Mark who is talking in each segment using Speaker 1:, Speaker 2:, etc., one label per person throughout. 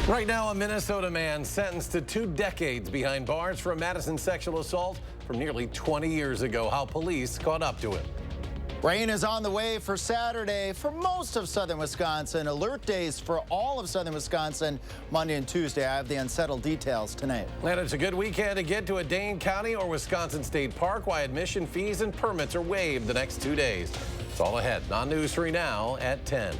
Speaker 1: Right now, a Minnesota man sentenced to 2 decades behind bars for a Madison sexual assault from nearly 20 years ago. How police caught up to him.
Speaker 2: Rain is on the way for Saturday for most of southern Wisconsin. Alert days for all of southern Wisconsin Monday and Tuesday. I have the unsettled details tonight.
Speaker 1: And it's a good weekend to get to a Dane County or Wisconsin State Park. Why admission fees and permits are waived the next 2 days. It's all ahead on News 3 Now at 10.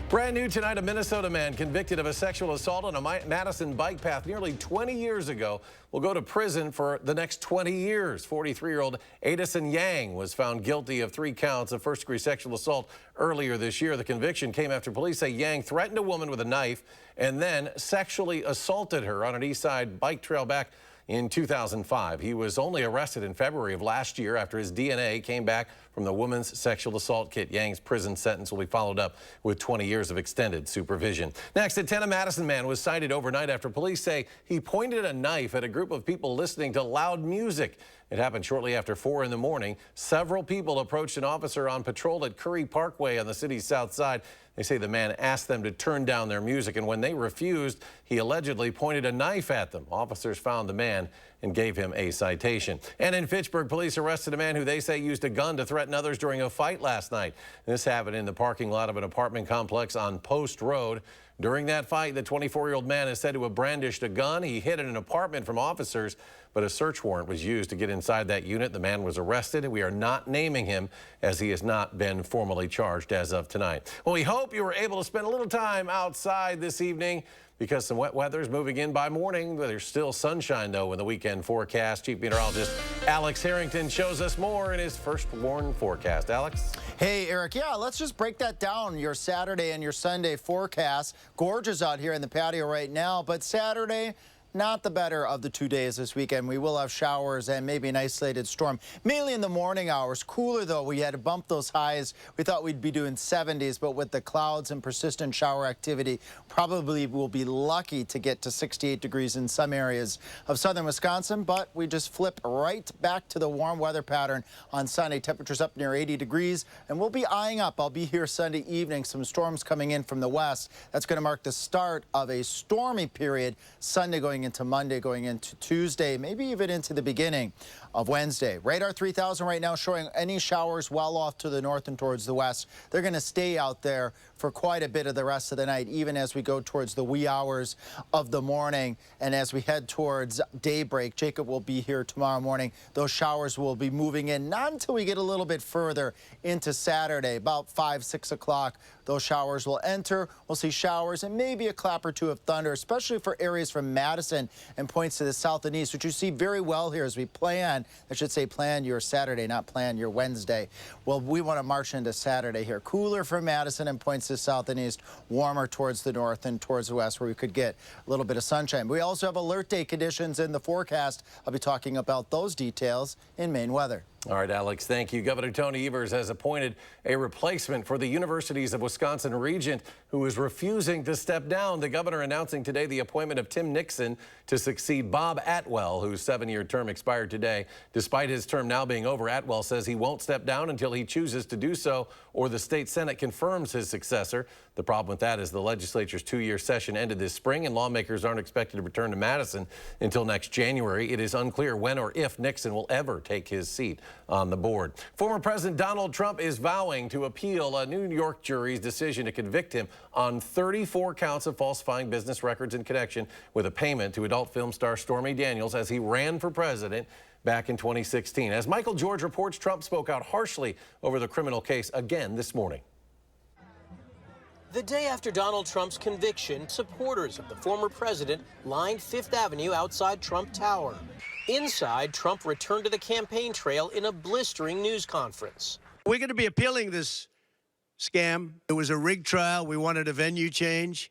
Speaker 1: Brand new tonight, a Minnesota man convicted of a sexual assault on a Madison bike path nearly 20 years ago will go to prison for the next 20 years. 43-year-old Madison Yang was found guilty of 3 counts of first-degree sexual assault earlier this year. The conviction came after police say Yang threatened a woman with a knife and then sexually assaulted her on an east side bike trail back in 2005. He was only arrested in February of last year after his DNA came back from the woman's sexual assault kit. Yang's prison sentence will be followed up with 20 years of extended supervision. Next at 10, a Madison man was cited overnight after police say he pointed a knife at a group of people listening to loud music. It happened shortly after 4 in the morning. Several people approached an officer on patrol at Curry Parkway on the city's south side. They say the man asked them to turn down their music, and when they refused, he allegedly pointed a knife at them. Officers found the man and gave him a citation. And in Fitchburg, police arrested a man who they say used a gun to threaten others during a fight last night. This happened in the parking lot of an apartment complex on Post Road. During that fight, the 24-year-old man is said to have brandished a gun. He hid in an apartment from officers, but a search warrant was used to get inside that unit. The man was arrested. We are not naming him as he has not been formally charged as of tonight. Well, we hope you were able to spend a little time outside this evening because some wet weather is moving in by morning. There's still sunshine, though, in the weekend forecast. Chief Meteorologist Alex Harrington shows us more in his first warn forecast. Alex?
Speaker 2: Hey, Eric. Yeah, let's just break that down, your Saturday and your Sunday forecast. Gorgeous out here in the patio right now, but Saturday, not the better of the 2 days this weekend. We will have showers and maybe an isolated storm, mainly in the morning hours. Cooler, though. We had to bump those highs. We thought we'd be doing 70s, but with the clouds and persistent shower activity, probably we'll be lucky to get to 68 degrees in some areas of southern Wisconsin, but we just flip right back to the warm weather pattern on Sunday. Temperatures up near 80 degrees, and we'll be eyeing up. I'll be here Sunday evening. Some storms coming in from the west. That's going to mark the start of a stormy period Sunday going into Monday, going into Tuesday, maybe even into the beginning of Wednesday. Radar 3000 right now showing any showers well off to the north and towards the west. They're going to stay out there for quite a bit of the rest of the night, even as we go towards the wee hours of the morning. And as we head towards daybreak, Jacob will be here tomorrow morning. Those showers will be moving in, not until we get a little bit further into Saturday, about 5, 6 o'clock. Those showers will enter. We'll see showers and maybe a clap or two of thunder, especially for areas from Madison and points to the south and east, which you see very well here as we plan. I should say plan your Saturday, not plan your Wednesday. Well, we want to march into Saturday here. Cooler for Madison and points to the south and east, warmer towards the north and towards the west where we could get a little bit of sunshine. We also have alert day conditions in the forecast. I'll be talking about those details in Maine weather.
Speaker 1: All right, Alex, thank you. Governor Tony Evers has appointed a replacement for the Universities of Wisconsin regent who is refusing to step down. The governor announcing today the appointment of Tim Nixon to succeed Bob Atwell, whose 7-year term expired today. Despite his term now being over, Atwell says he won't step down until he chooses to do so or the state Senate confirms his successor. The problem with that is the legislature's 2-year session ended this spring and lawmakers aren't expected to return to Madison until next January. It is unclear when or if Nixon will ever take his seat on the board. Former President Donald Trump is vowing to appeal a New York jury's decision to convict him on 34 counts of falsifying business records in connection with a payment to adult film star Stormy Daniels as he ran for president back in 2016. As Michael George reports, Trump spoke out harshly over the criminal case again this morning.
Speaker 3: The day after Donald Trump's conviction, supporters of the former president lined Fifth Avenue outside Trump Tower. Inside, Trump returned to the campaign trail in a blistering news conference.
Speaker 4: We're going to be appealing this scam. It was a rigged trial. We wanted a venue change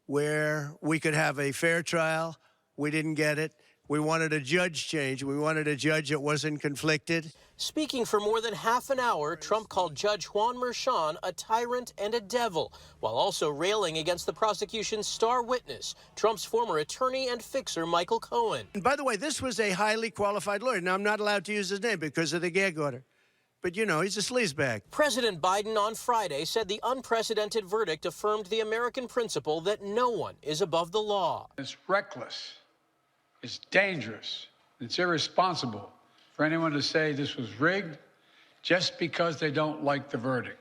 Speaker 4: where we could have a fair trial. We didn't get it. We wanted a judge change. We wanted a judge that wasn't conflicted.
Speaker 3: Speaking for more than half an hour, Trump called Judge Juan Merchan a tyrant and a devil, while also railing against the prosecution's star witness, Trump's former attorney and fixer Michael Cohen.
Speaker 4: And by the way, this was a highly qualified lawyer. Now, I'm not allowed to use his name because of the gag order. but you know, he's a sleazebag.
Speaker 3: President Biden on Friday said the unprecedented verdict affirmed the American principle that no one is above the law.
Speaker 5: It's reckless, it's dangerous, it's irresponsible for anyone to say this was rigged just because they don't like the verdict.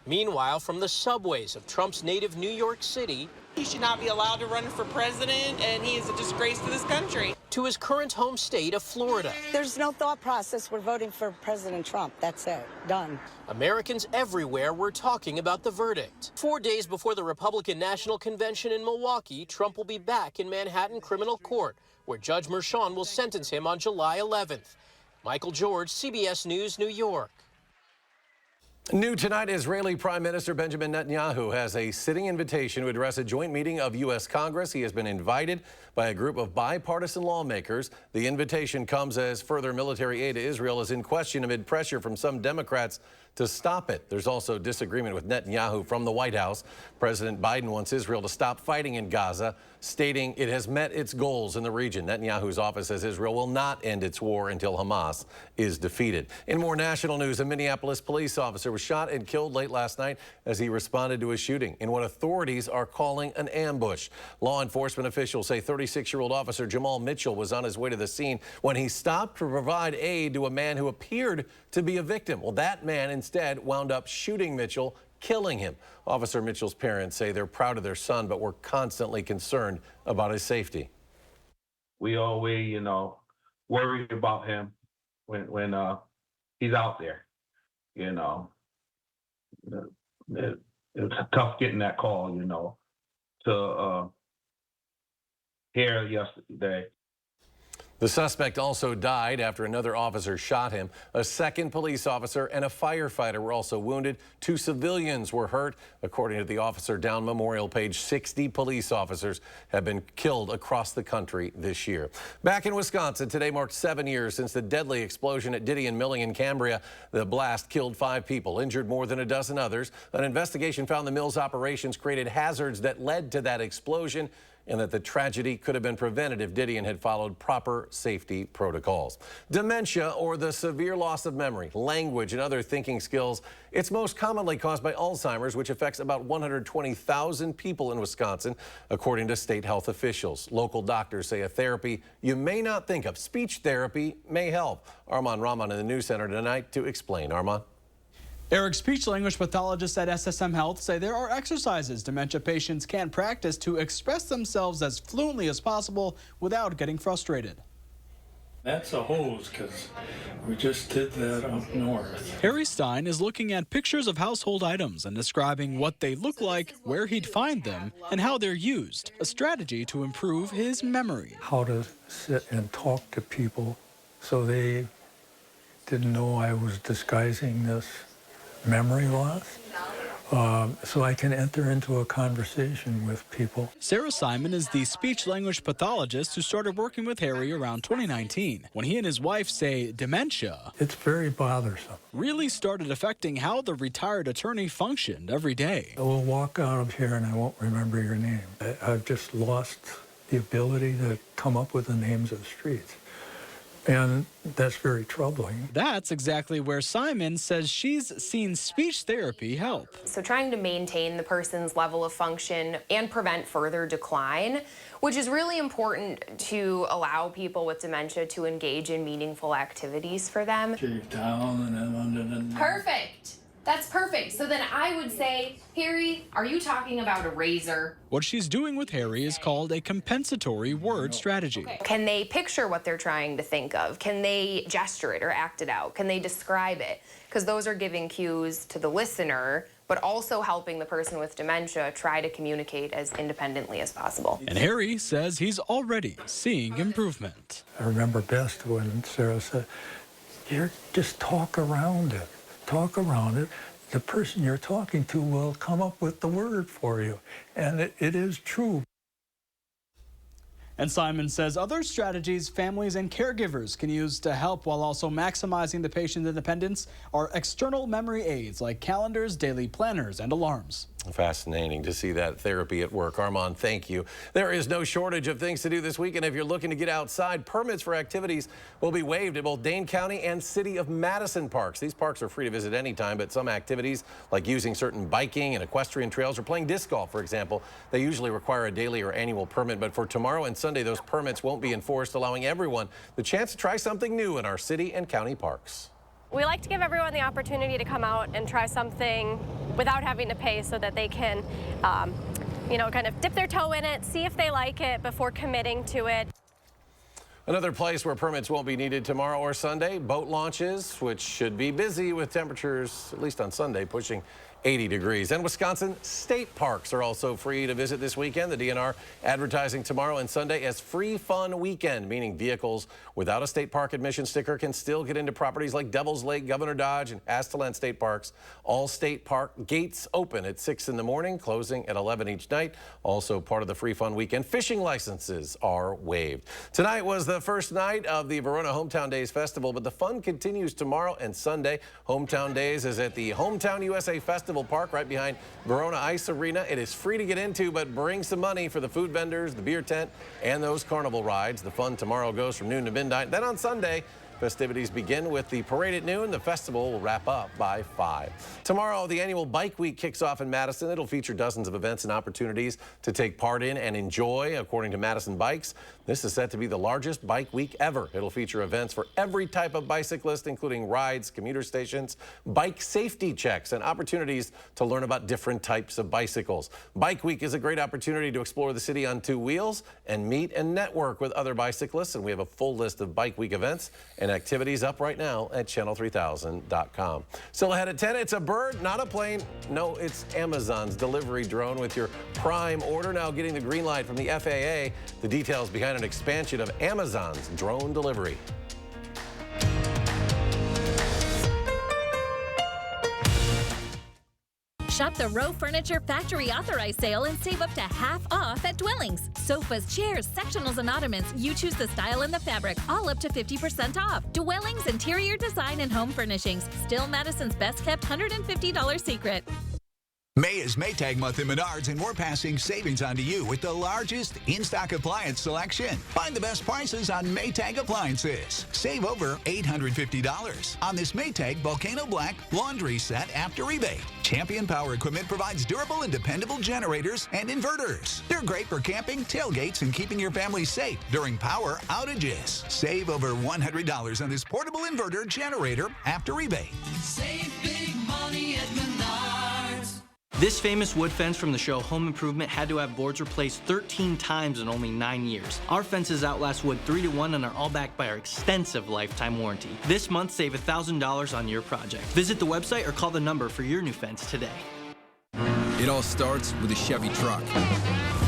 Speaker 3: Meanwhile, from the subways of Trump's native New York City,
Speaker 6: he should not be allowed to run for president, and he is a disgrace to this country.
Speaker 3: To his current home state of Florida.
Speaker 7: There's no thought process. We're voting for President Trump. That's it. Done.
Speaker 3: Americans everywhere were talking about the verdict. 4 days before the Republican National Convention in Milwaukee, Trump will be back in Manhattan Criminal Court, where Judge Merchan will sentence him on July 11th. Michael George, CBS News, New York.
Speaker 1: New tonight, Israeli Prime Minister Benjamin Netanyahu has a sitting invitation to address a joint meeting of U.S. Congress. He has been invited by a group of bipartisan lawmakers. The invitation comes as further military aid to Israel is in question amid pressure from some Democrats to stop it. There's also disagreement with Netanyahu from the White House. President Biden wants Israel to stop fighting in Gaza, stating it has met its goals in the region. Netanyahu's office says Israel will not end its war until Hamas is defeated. In more national news, a Minneapolis police officer was shot and killed late last night as he responded to a shooting in what authorities are calling an ambush. Law enforcement officials say 36-year-old officer Jamal Mitchell was on his way to the scene when he stopped to provide aid to a man who appeared to be a victim. Well, that man instead wound up shooting Mitchell, killing him. Officer Mitchell's parents say they're proud of their son, but were constantly concerned about his safety.
Speaker 8: We always, worry about him when he's out there. It was tough getting that call, to hear yesterday.
Speaker 1: The suspect also died after another officer shot him. A second police officer and a firefighter were also wounded. 2 civilians were hurt. According to the Officer Down Memorial page, 60 police officers have been killed across the country this year. Back in Wisconsin, today marked 7 years since the deadly explosion at Didion Milling in Cambria. The blast killed 5 people, injured more than a dozen others. An investigation found the mill's operations created hazards that led to that explosion, and that the tragedy could have been prevented if Didion had followed proper safety protocols. Dementia, or the severe loss of memory, language, and other thinking skills, it's most commonly caused by Alzheimer's, which affects about 120,000 people in Wisconsin, according to state health officials. Local doctors say a therapy you may not think of, speech therapy, may help. Armand Rahman in the News Center tonight to explain. Armand?
Speaker 9: Eric, speech-language pathologists at SSM Health say there are exercises dementia patients can practice to express themselves as fluently as possible without getting frustrated.
Speaker 10: That's a hose, because we just did that up north.
Speaker 9: Harry Stein is looking at pictures of household items and describing what they look like, where he'd find them, and how they're used, a strategy to improve his memory.
Speaker 10: How to sit and talk to people so they didn't know I was disguising this memory loss, so I can enter into a conversation with people.
Speaker 9: Sarah Simon is the speech-language pathologist who started working with Harry around 2019, when he and his wife say dementia,
Speaker 10: It's very bothersome.
Speaker 9: really started affecting how the retired attorney functioned every day.
Speaker 10: I will walk out of here and I won't remember your name. I've just lost the ability to come up with the names of streets. And that's very troubling.
Speaker 9: That's exactly where Simon says she's seen speech therapy help.
Speaker 11: So trying to maintain the person's level of function and prevent further decline, which is really important to allow people with dementia to engage in meaningful activities for them.
Speaker 10: Shake down and then under the...
Speaker 11: Perfect. That's perfect. So then I would say, Harry, are you talking about a razor?
Speaker 9: What she's doing with Harry is called a compensatory word strategy.
Speaker 11: Can they picture what they're trying to think of? Can they gesture it or act it out? Can they describe it? Because those are giving cues to the listener, but also helping the person with dementia try to communicate as independently as possible.
Speaker 9: And Harry says he's already seeing improvement.
Speaker 10: I remember best when Sarah said, "Here, just talk around it. Talk around it. The person you're talking to will come up with the word for you." And it is true.
Speaker 9: And Simon says other strategies families and caregivers can use to help while also maximizing the patient's independence are external memory aids like calendars, daily planners, and alarms.
Speaker 1: Fascinating to see that therapy at work. Armand, thank you. There is no shortage of things to do this weekend. If you're looking to get outside, permits for activities will be waived at both Dane County and City of Madison parks. These parks are free to visit anytime, but some activities like using certain biking and equestrian trails or playing disc golf, for example, they usually require a daily or annual permit. But for tomorrow and Sunday, those permits won't be enforced, allowing everyone the chance to try something new in our city and county parks.
Speaker 12: We like to give everyone the opportunity to come out and try something without having to pay so that they can, kind of dip their toe in it, see if they like it before committing to it.
Speaker 1: Another place where permits won't be needed tomorrow or Sunday, boat launches, which should be busy with temperatures, at least on Sunday, pushing 80 degrees. And Wisconsin state parks are also free to visit this weekend. The DNR advertising tomorrow and Sunday as Free Fun Weekend, meaning vehicles without a state park admission sticker can still get into properties like Devil's Lake, Governor Dodge, and Astalan State Parks. All state park gates open at 6 in the morning, closing at 11 each night. Also part of the Free Fun Weekend, fishing licenses are waived. Tonight was the first night of the Verona Hometown Days Festival, but the fun continues tomorrow and Sunday. Hometown Days is at the Hometown USA Festival Park right behind Verona Ice Arena. It is free to get into, but bring some money for the food vendors, the beer tent, and those carnival rides. The fun tomorrow goes from noon to midnight. Then on Sunday, festivities begin with the parade at noon. The festival will wrap up by 5. Tomorrow, the annual Bike Week kicks off in Madison. It'll feature dozens of events and opportunities to take part in and enjoy, according to Madison Bikes. This is set to be the largest bike week ever. It'll feature events for every type of bicyclist, including rides, commuter stations, bike safety checks, and opportunities to learn about different types of bicycles. Bike Week is a great opportunity to explore the city on 2 wheels and meet and network with other bicyclists. And we have a full list of Bike Week events and activities up right now at channel3000.com. Still ahead at 10, it's a bird, not a plane. No, it's Amazon's delivery drone with your Prime order now getting the green light from the FAA. The details behind an expansion of Amazon's drone delivery.
Speaker 13: Shop the Row Furniture Factory Authorized Sale and save up to half off at Dwellings. Sofas, chairs, sectionals, and ottomans. You choose the style and the fabric, all up to 50% off. Dwellings Interior Design and Home Furnishings. Still Madison's best kept $150 secret.
Speaker 14: May is Maytag month in Menards, and we're passing savings on to you with the largest in-stock appliance selection. Find the best prices on Maytag appliances. Save over $850 on this Maytag Volcano Black laundry set after rebate. Champion Power Equipment provides durable and dependable generators and inverters. They're great for camping, tailgates, and keeping your family safe during power outages. Save over $100 on this portable inverter generator after rebate.
Speaker 15: Save big money at Menards.
Speaker 3: This famous wood fence from the show Home Improvement had to have boards replaced 13 times in only 9 years. Our fences outlast wood 3 to 1 and are all backed by our extensive lifetime warranty. This month, save $1,000 on your project. Visit the website or call the number for your new fence today.
Speaker 16: It all starts with a Chevy truck.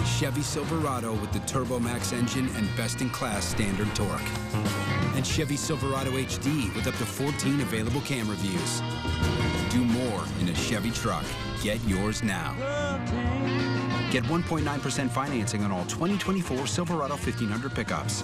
Speaker 16: Chevy Silverado with the Turbo Max engine and best-in-class standard torque. And Chevy Silverado HD with up to 14 available camera views. Do more in a Chevy truck. Get yours now. Get 1.9% financing on all 2024 Silverado 1500 pickups.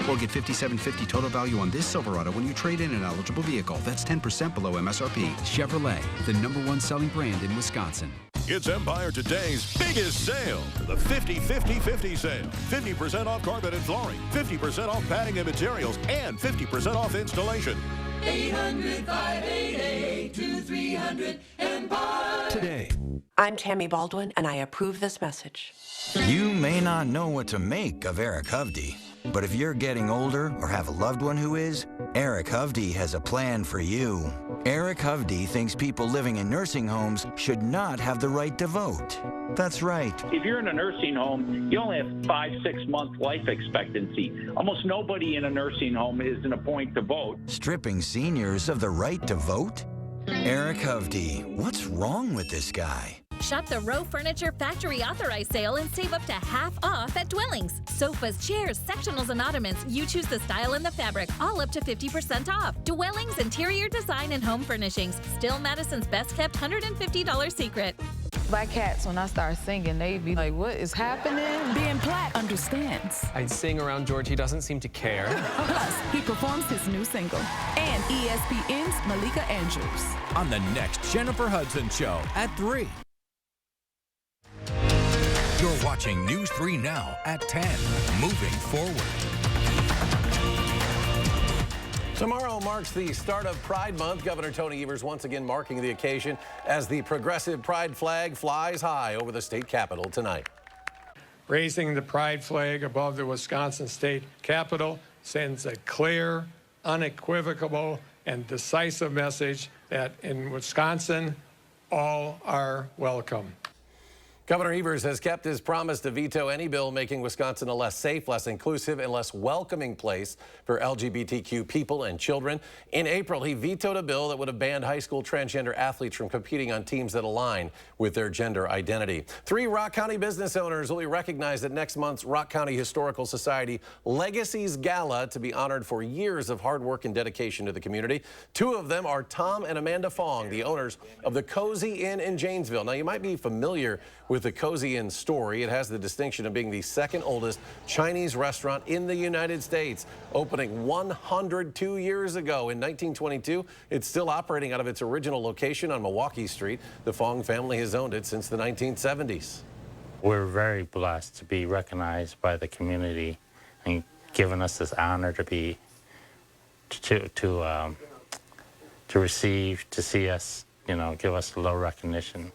Speaker 16: Or get $5,750 total value on this Silverado when you trade in an eligible vehicle. That's 10% below MSRP. Chevrolet, the #1 selling brand in Wisconsin.
Speaker 17: It's Empire Today's biggest sale, the 50-50-50 sale. 50% off carpet and flooring, 50% off padding and materials, and 50% off installation.
Speaker 15: 800-588-2300 Empire.
Speaker 18: Today.
Speaker 19: I'm Tammy Baldwin, and I approve this message.
Speaker 18: You may not know what to make of Eric Hovde, but if you're getting older or have a loved one who is, Eric Hovde has a plan for you. Eric Hovde thinks people living in nursing homes should not have the right to vote. That's right.
Speaker 20: If you're in a nursing home, you only have 5-6 month life expectancy. Almost nobody in a nursing home is in a point to vote.
Speaker 18: Stripping seniors of the right to vote? Eric Hovde, what's wrong with this guy?
Speaker 13: Shop the Row Furniture Factory Authorized Sale and save up to half off at Dwellings. Sofas, chairs, sectionals, and ottomans. You choose the style and the fabric, all up to 50% off. Dwellings Interior Design and Home Furnishings. Still Madison's best kept $150 secret.
Speaker 21: Black cats, when I start singing, they be like, what is happening?
Speaker 22: Being Black understands.
Speaker 23: I sing around George, he doesn't seem to care.
Speaker 22: Plus, he performs his new single. And ESPN's Malika Andrews.
Speaker 24: On the next Jennifer Hudson Show at 3.
Speaker 2: watching News 3 Now at 10. Moving forward.
Speaker 1: Tomorrow marks the start of Pride Month. Governor Tony Evers once again marking the occasion as the progressive pride flag flies high over the state capitol tonight.
Speaker 4: Raising the pride flag above the Wisconsin State Capitol sends a clear, unequivocal, and decisive message that in Wisconsin, all are welcome.
Speaker 1: Governor Evers has kept his promise to veto any bill making Wisconsin a less safe, less inclusive, and less welcoming place for LGBTQ people and children. In April, he vetoed a bill that would have banned high school transgender athletes from competing on teams that align with their gender identity. 3 Rock County business owners will be recognized at next month's Rock County Historical Society Legacies Gala to be honored for years of hard work and dedication to the community. 2 of them are Tom and Amanda Fong, the owners of the Cozy Inn in Janesville. Now, you might be familiar with the Cozy Inn story. It has the distinction of being the second oldest Chinese restaurant in the United States, opening 102 years ago in 1922. It's still operating out of its original location on Milwaukee Street. The Fong family has owned it since the 1970s.
Speaker 5: We're very blessed to be recognized by the community and given us this honor to be to receive, to see us, give us a little recognition.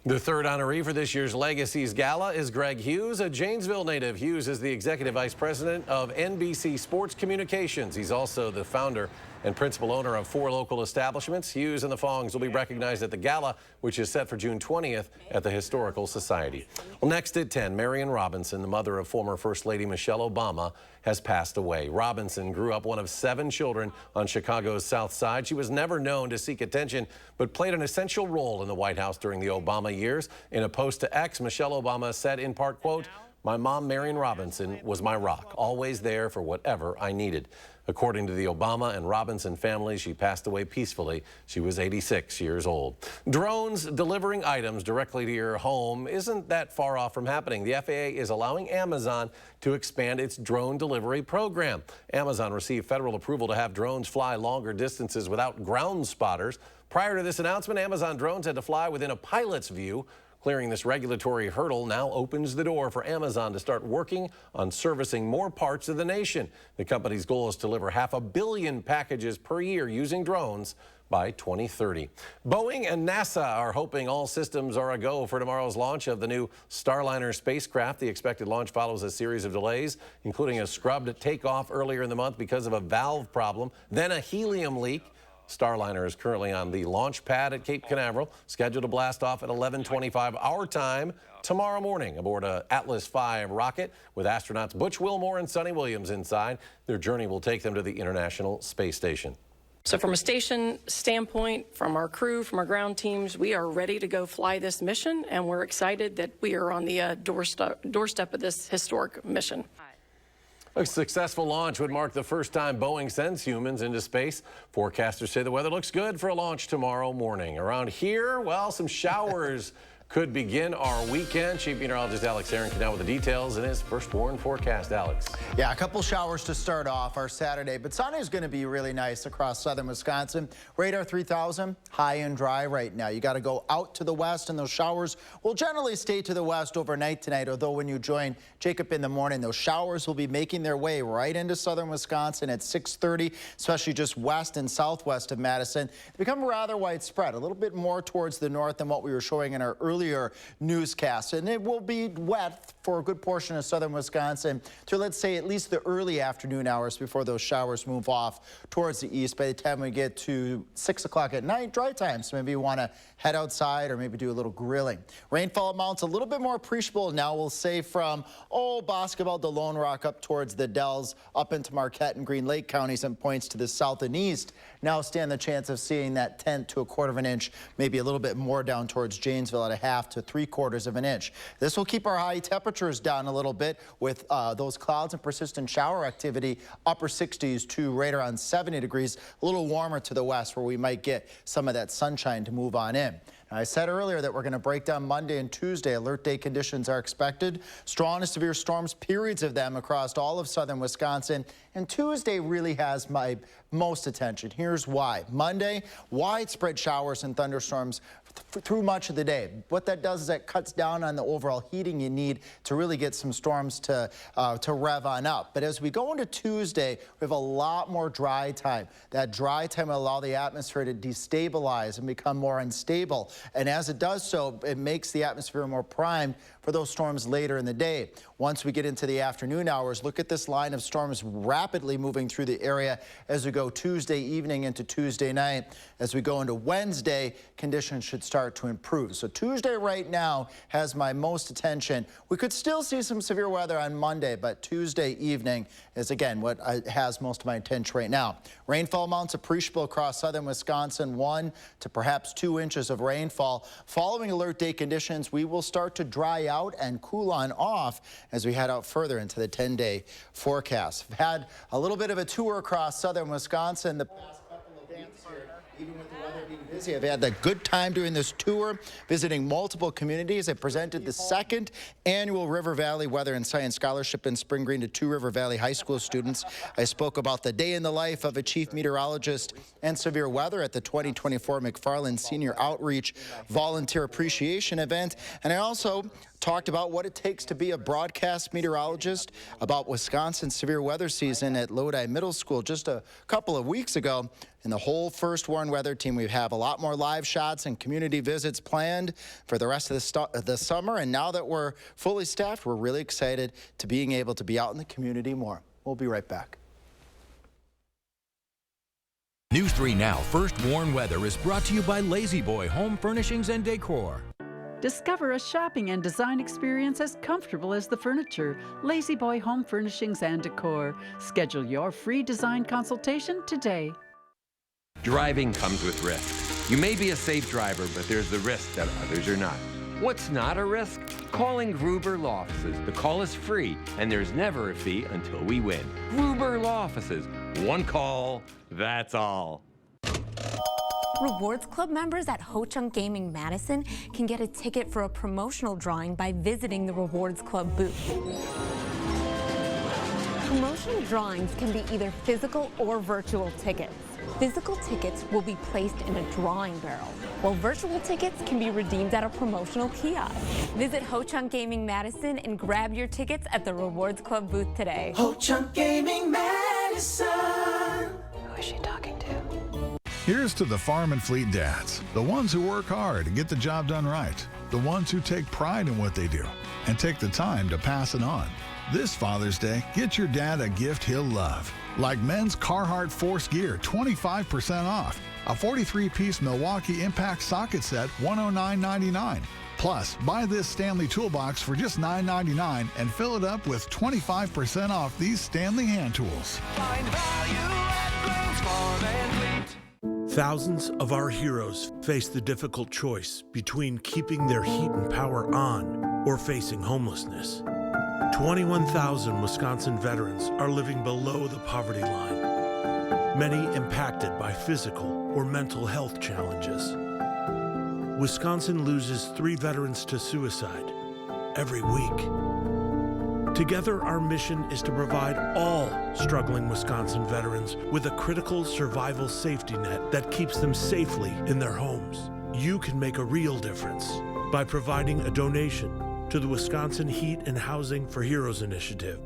Speaker 1: The third honoree for this year's Legacies Gala is Greg Hughes, a Janesville native. Hughes is the Executive Vice President of NBC Sports Communications. He's also the founder and principal owner of 4 local establishments. Hughes and the Fongs will be recognized at the gala, which is set for June 20th at the Historical Society. Well, next at 10, Marion Robinson, the mother of former First Lady Michelle Obama, has passed away. Robinson grew up one of 7 children on Chicago's South Side. She was never known to seek attention, but played an essential role in the White House during the Obama years. In a post to X, Michelle Obama said in part, quote, "My mom, Marion Robinson, was my rock, always there for whatever I needed." According to the Obama and Robinson families, she passed away peacefully. She was 86 years old. Drones delivering items directly to your home isn't that far off from happening. The FAA is allowing Amazon to expand its drone delivery program. Amazon received federal approval to have drones fly longer distances without ground spotters. Prior to this announcement, Amazon drones had to fly within a pilot's view. Clearing this regulatory hurdle now opens the door for Amazon to start working on servicing more parts of the nation. The company's goal is to deliver 500 million packages per year using drones by 2030. Boeing and NASA are hoping all systems are a go for tomorrow's launch of the new Starliner spacecraft. The expected launch follows a series of delays, including a scrubbed takeoff earlier in the month because of a valve problem, then a helium leak. Starliner is currently on the launch pad at Cape Canaveral, scheduled to blast off at 11:25 our time tomorrow morning aboard a Atlas V rocket with astronauts Butch Wilmore and Sonny Williams inside. Their journey will take them to the International Space Station.
Speaker 24: So from a station standpoint, from our crew, from our ground teams, we are ready to go fly this mission, and we're excited that we are on the doorstep of this historic mission.
Speaker 1: A successful launch would mark the first time Boeing sends humans into space. Forecasters say the weather looks good for a launch tomorrow morning. Around here, well, some showers could begin our weekend. Chief Meteorologist Alex Aaron can now with the details in his firstborn forecast. Alex.
Speaker 25: Yeah, a couple showers to start off our Saturday, but Sunday is going to be really nice across southern Wisconsin. Radar 3000, high and dry right now. You got to go out to the west, and those showers will generally stay to the west overnight tonight, although when you join Jacob in the morning, those showers will be making their way right into southern Wisconsin at 6:30, especially just west and southwest of Madison. They become rather widespread, a little bit more towards the north than what we were showing in our earlier newscast, and it will be wet for a good portion of southern Wisconsin to, let's say, at least the early afternoon hours before those showers move off towards the east. By the time we get to 6 o'clock at night, dry time, so maybe you want to head outside or maybe do a little grilling. Rainfall amounts a little bit more appreciable now, we'll say, from Boscobel to Lone Rock up towards the Dells, up into Marquette and Green Lake counties, and points to the south and east. Now stand the chance of seeing that 1/10 to 1/4 of an inch, maybe a little bit more down towards Janesville at a 1/2 to 3/4 of an inch. This will keep our high temperatures down a little bit with those clouds and persistent shower activity, upper 60s to right around 70 degrees, a little warmer to the west where we might get some of that sunshine to move on in. Now, I said earlier that we're going to break down Monday and Tuesday. Alert day conditions are expected. Strong to severe storms, periods of them across all of southern Wisconsin. And Tuesday really has my most attention. Here's why. Monday, widespread showers and thunderstorms through much of the day. What that does is that cuts down on the overall heating you need to really get some storms to rev on up. But as we go into Tuesday, we have a lot more dry time. That dry time will allow the atmosphere to destabilize and become more unstable. And as it does so, it makes the atmosphere more primed for those storms later in the day. Once we get into the afternoon hours, look at this line of storms rapidly moving through the area as we go Tuesday evening into Tuesday night. As we go into Wednesday, conditions should start to improve. So Tuesday right now has my most attention. We could still see some severe weather on Monday, but Tuesday evening is, again, what has most of my attention right now. Rainfall amounts appreciable across southern Wisconsin, 1 to perhaps 2 inches of rainfall. Following alert day conditions, we will start to dry out and cool on off as we head out further into the 10-day forecast. I've had a little bit of a tour across southern Wisconsin the past couple of days here, even with the weather being busy. I've had a good time doing this tour, visiting multiple communities. I presented the second annual River Valley Weather and Science Scholarship in Spring Green to 2 River Valley High School students. I spoke about the day in the life of a chief meteorologist and severe weather at the 2024 McFarland Senior Outreach Volunteer Appreciation Event. And I also talked about what it takes to be a broadcast meteorologist, about Wisconsin's severe weather season at Lodi Middle School just a couple of weeks ago. And the whole First Warn Weather team, we have a lot more live shots and community visits planned for the rest of the summer. And now that we're fully staffed, we're really excited to being able to be out in the community more. We'll be right back.
Speaker 2: News 3 Now First Warn Weather is brought to you by Lazy Boy Home Furnishings and Decor.
Speaker 6: Discover a shopping and design experience as comfortable as the furniture. Lazy Boy Home Furnishings and Decor. Schedule your free design consultation today.
Speaker 7: Driving comes with risk. You may be a safe driver, but there's the risk that others are not. What's not a risk? Calling Gruber Law Offices. The call is free, and there's never a fee until we win. Gruber Law Offices. One call, that's all.
Speaker 8: Rewards Club members at Ho-Chunk Gaming Madison can get a ticket for a promotional drawing by visiting the Rewards Club booth. Promotional drawings can be either physical or virtual tickets. Physical tickets will be placed in a drawing barrel, while virtual tickets can be redeemed at a promotional kiosk. Visit Ho-Chunk Gaming Madison and grab your tickets at the Rewards Club booth today.
Speaker 15: Ho-Chunk Gaming Madison.
Speaker 8: Who is she talking to?
Speaker 10: Here's to the farm and fleet dads, the ones who work hard and get the job done right, the ones who take pride in what they do and take the time to pass it on. This Father's Day, get your dad a gift he'll love, like men's Carhartt Force Gear, 25% off, a 43-piece Milwaukee Impact socket set, $109.99. Plus, buy this Stanley toolbox for just $9.99 and fill it up with 25% off these Stanley hand tools.
Speaker 15: Find value at Brown's Farm and Fleet.
Speaker 11: Thousands of our heroes face the difficult choice between keeping their heat and power on or facing homelessness. 21,000 Wisconsin veterans are living below the poverty line, many impacted by physical or mental health challenges. Wisconsin loses 3 veterans to suicide every week. Together, our mission is to provide all struggling Wisconsin veterans with a critical survival safety net that keeps them safely in their homes. You can make a real difference by providing a donation to the Wisconsin Heat and Housing for Heroes initiative,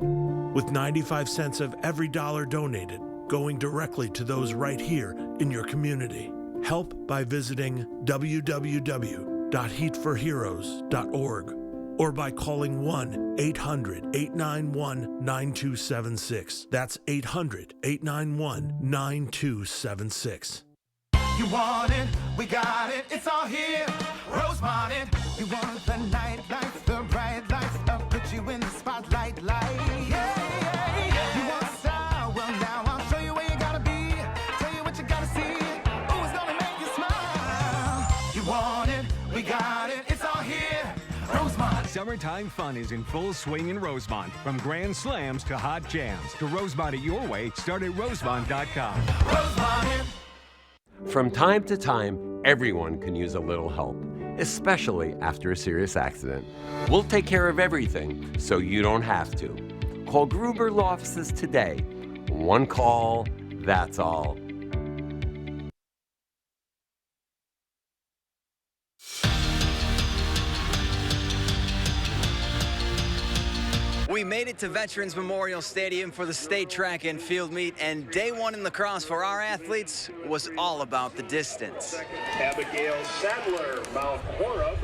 Speaker 11: with 95 cents of every dollar donated going directly to those right here in your community. Help by visiting www.heatforheroes.org or by calling 1-800-891-9276. That's 800-891-9276.
Speaker 15: You want it, we got it, it's all here. Rosemont it. You want the night lights, the bright lights, I'll put you in the spotlight, yeah. You want style, well now I'll show you where you gotta be. Tell you what you gotta see, oh, it's gonna make you smile. You want it, we got it, it's all here. Rosemont.
Speaker 26: Summertime fun is in full swing in Rosemont. From grand slams to hot jams. To Rosemont it your way, start at rosemont.com.
Speaker 15: Rosemont.
Speaker 27: From time to time, everyone can use a little help, especially after a serious accident. We'll take care of everything so you don't have to. Call Gruber Law Offices today. One call, that's all.
Speaker 3: We made it to Veterans Memorial Stadium for the state track and field meet, and day one in lacrosse for our athletes was all about the distance.
Speaker 9: Abigail Sadler, Mount Horeb.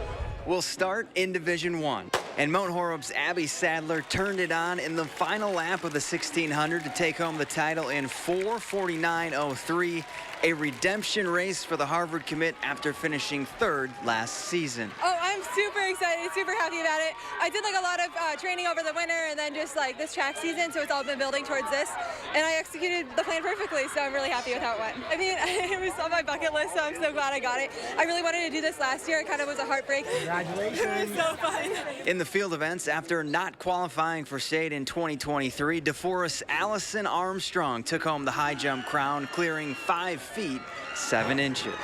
Speaker 3: We'll start in Division 1. And Mount Horeb's Abby Sadler turned it on in the final lap of the 1600 to take home the title in 4:49.03, a redemption race for the Harvard commit after finishing third last season.
Speaker 12: Oh, I'm super excited, super happy about it. I did like a lot of training over the winter and then just like this track season, so it's all been building towards this. And I executed the plan perfectly, so I'm really happy with how it went. I mean, it was on my bucket list, so I'm so glad I got it. I really wanted to do this last year. It kind of was a heartbreak. Congratulations. It was so fun.
Speaker 3: In the field events, after not qualifying for state in 2023, DeForest Allison Armstrong took home the high jump crown, clearing 5 feet 7 inches.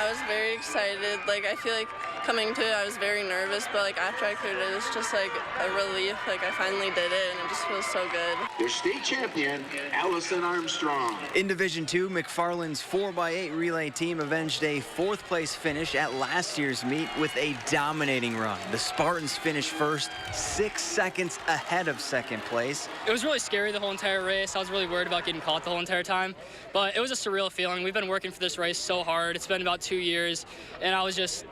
Speaker 14: I was very excited. Like, I feel like coming to it, I was very nervous, but like after I cleared it, it's just like a relief. Like I finally did it, and it just feels so good.
Speaker 9: Your state champion, Allison Armstrong.
Speaker 3: In Division 2, McFarland's 4x8 relay team avenged a 4th place finish at last year's meet with a dominating run. The Spartans finished first, 6 seconds ahead of 2nd place.
Speaker 16: It was really scary the whole entire race. I was really worried about getting caught the whole entire time, but it was a surreal feeling. We've been working for this race so hard. It's been about 2 years, and I was just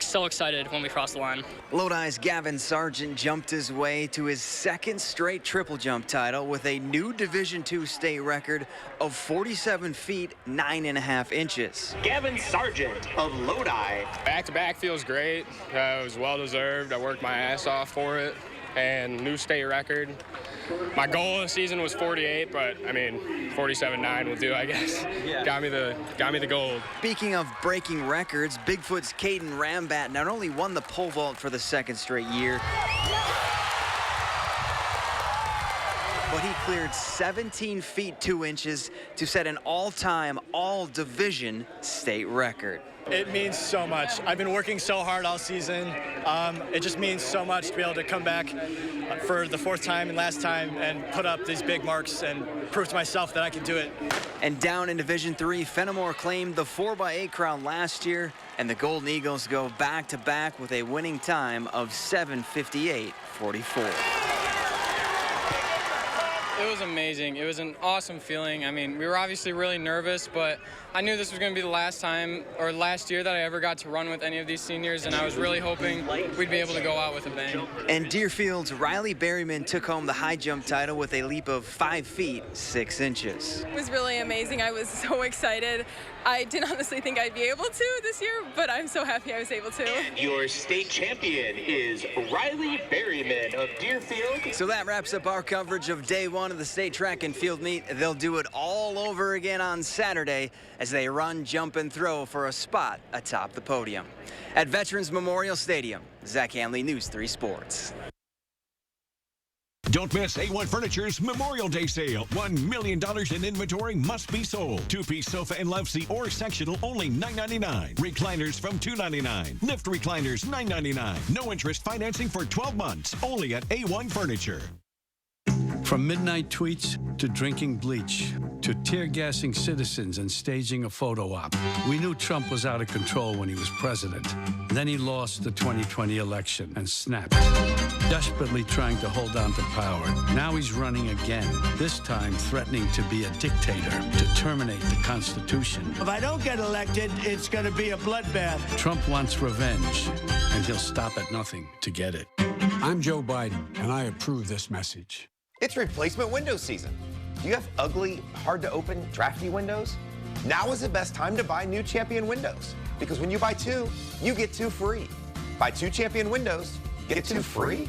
Speaker 16: so excited when we crossed the line.
Speaker 3: Lodi's Gavin Sargent jumped his way to his 2nd straight triple jump title with a new Division II state record of 47 feet 9.5 inches.
Speaker 9: Gavin Sargent of Lodi.
Speaker 17: Back-to-back feels great. It was well-deserved. I worked my ass off for it, and new state record. My goal this season was 48, but I mean, 47.9 will do, I guess. Yeah. Got me the gold.
Speaker 3: Speaking of breaking records, Bigfoot's Caden Rambat not only won the pole vault for the 2nd straight year, but he cleared 17 feet 2 inches to set an all-time, all-division state record.
Speaker 19: It means so much. I've been working so hard all season. It just means so much to be able to come back for the 4th time and last time and put up these big marks and prove to myself that I can do it.
Speaker 3: And down in Division 3, Fenimore claimed the 4x8 crown last year, and the Golden Eagles go back-to-back with a winning time of 7:58.44.
Speaker 16: It was amazing. It was an awesome feeling. I mean, we were obviously really nervous, but I knew this was going to be the last time or last year that I ever got to run with any of these seniors, and I was really hoping we'd be able to go out with a bang.
Speaker 3: And Deerfield's Riley Berryman took home the high jump title with a leap of 5 feet 6 inches.
Speaker 12: It was really amazing. I was so excited. I didn't honestly think I'd be able to this year, but I'm so happy I was able to.
Speaker 9: Your state champion is Riley Berryman of Deerfield.
Speaker 3: So that wraps up our coverage of day 1 of the state track and field meet. They'll do it all over again on Saturday as they run, jump, and throw for a spot atop the podium. At Veterans Memorial Stadium, Zach Hanley, News 3 Sports.
Speaker 28: Don't miss A1 Furniture's Memorial Day sale. $1 million in inventory must be sold. 2-piece sofa and love seat or sectional only $9.99. Recliners from $2.99. Lift recliners $9.99. No interest financing for 12 months. Only at A1 Furniture.
Speaker 29: From midnight tweets to drinking bleach to tear-gassing citizens and staging a photo op, we knew Trump was out of control when he was president. Then he lost the 2020 election and snapped, desperately trying to hold on to power. Now he's running again, this time threatening to be a dictator, to terminate the Constitution.
Speaker 30: If I don't get elected, it's going to be a bloodbath.
Speaker 29: Trump wants revenge, and he'll stop at nothing to get it.
Speaker 31: I'm Joe Biden, and I approve this message.
Speaker 32: It's replacement window season. Do you have ugly, hard-to-open, drafty windows? Now is the best time to buy new Champion windows, because when you buy 2, you get 2 free. Buy 2 Champion windows, get 2 free?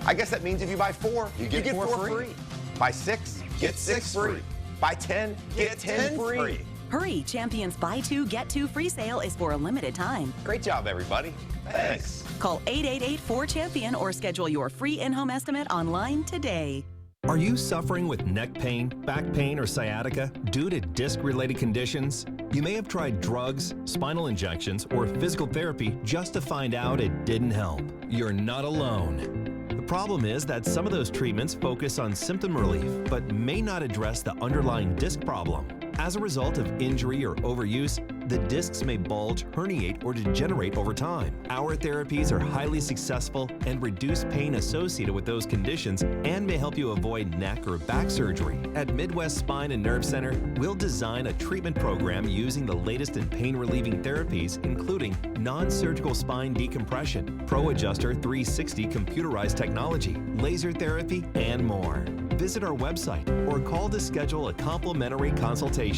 Speaker 32: I guess that means if you buy 4, you get 4 free. Buy 6, get 6 free. Buy 10, get 10 free.
Speaker 33: Hurry, Champion's Buy 2, Get 2 free sale is for a limited time.
Speaker 32: Great job, everybody. Thanks.
Speaker 33: Call 888-4CHAMPION or schedule your free in-home estimate online today.
Speaker 34: Are you suffering with neck pain, back pain, or sciatica due to disc-related conditions? You may have tried drugs, spinal injections, or physical therapy just to find out it didn't help. You're not alone. The problem is that some of those treatments focus on symptom relief, but may not address the underlying disc problem. As a result of injury or overuse, the discs may bulge, herniate, or degenerate over time. Our therapies are highly successful and reduce pain associated with those conditions and may help you avoid neck or back surgery. At Midwest Spine and Nerve Center, we'll design a treatment program using the latest in pain-relieving therapies, including non-surgical spine decompression, Pro Adjuster 360 computerized technology, laser therapy, and more. Visit our website or call to schedule a complimentary consultation.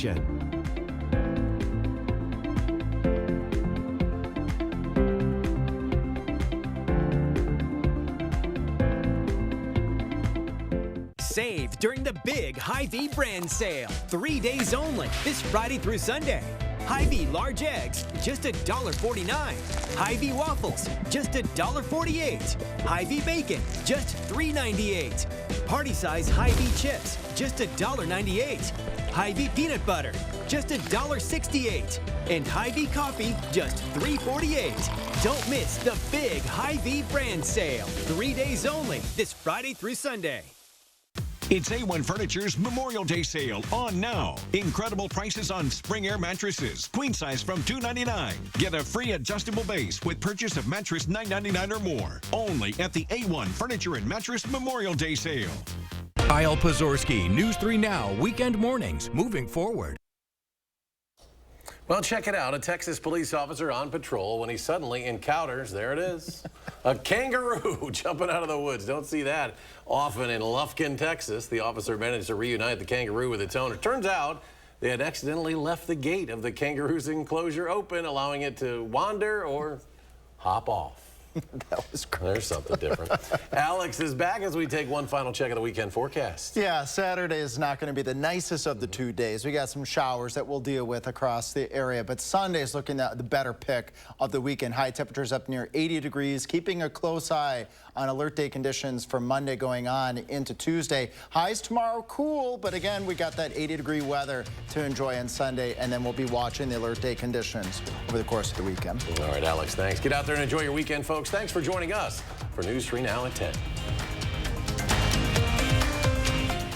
Speaker 1: Save during the big Hy-Vee brand sale. 3 days only, this Friday through Sunday. Hy-Vee large eggs, just $1.49. Hy-Vee waffles, just $1.48. Hy-Vee bacon, just $3.98. Party size Hy-Vee chips, just $1.98. Hy-Vee peanut butter, just $1.68. And Hy-Vee coffee, just $3.48. Don't miss the big Hy-Vee brand sale. 3 days only, this Friday through Sunday.
Speaker 28: It's A1 Furniture's Memorial Day sale on now. Incredible prices on Spring Air mattresses, queen size from $299. Get a free adjustable base with purchase of mattress $9.99 or more. Only at the A1 Furniture and Mattress Memorial Day sale.
Speaker 2: Kyle Pozorski, News 3 Now, weekend mornings, moving forward.
Speaker 4: Well, check it out. A Texas police officer on patrol when he suddenly encounters, there it is, a kangaroo jumping out of the woods. Don't see that often in Lufkin, Texas. The officer managed to reunite the kangaroo with its owner. Turns out they had accidentally left the gate of the kangaroo's enclosure open, allowing it to wander or hop off.
Speaker 5: That was great.
Speaker 4: There's something different. Alex is back as we take one final check of the weekend forecast.
Speaker 5: Yeah, Saturday is not going to be the nicest of the 2 days. We got some showers that we'll deal with across the area, but Sunday is looking at the better pick of the weekend. High temperatures up near 80 degrees, keeping a close eye on alert day conditions from Monday going on into Tuesday. Highs tomorrow cool, but again, we got that 80-degree weather to enjoy on Sunday, and then we'll be watching the alert day conditions over the course of the weekend.
Speaker 4: All right, Alex, thanks. Get out there and enjoy your weekend, folks. Thanks for joining us for News 3 Now at 10.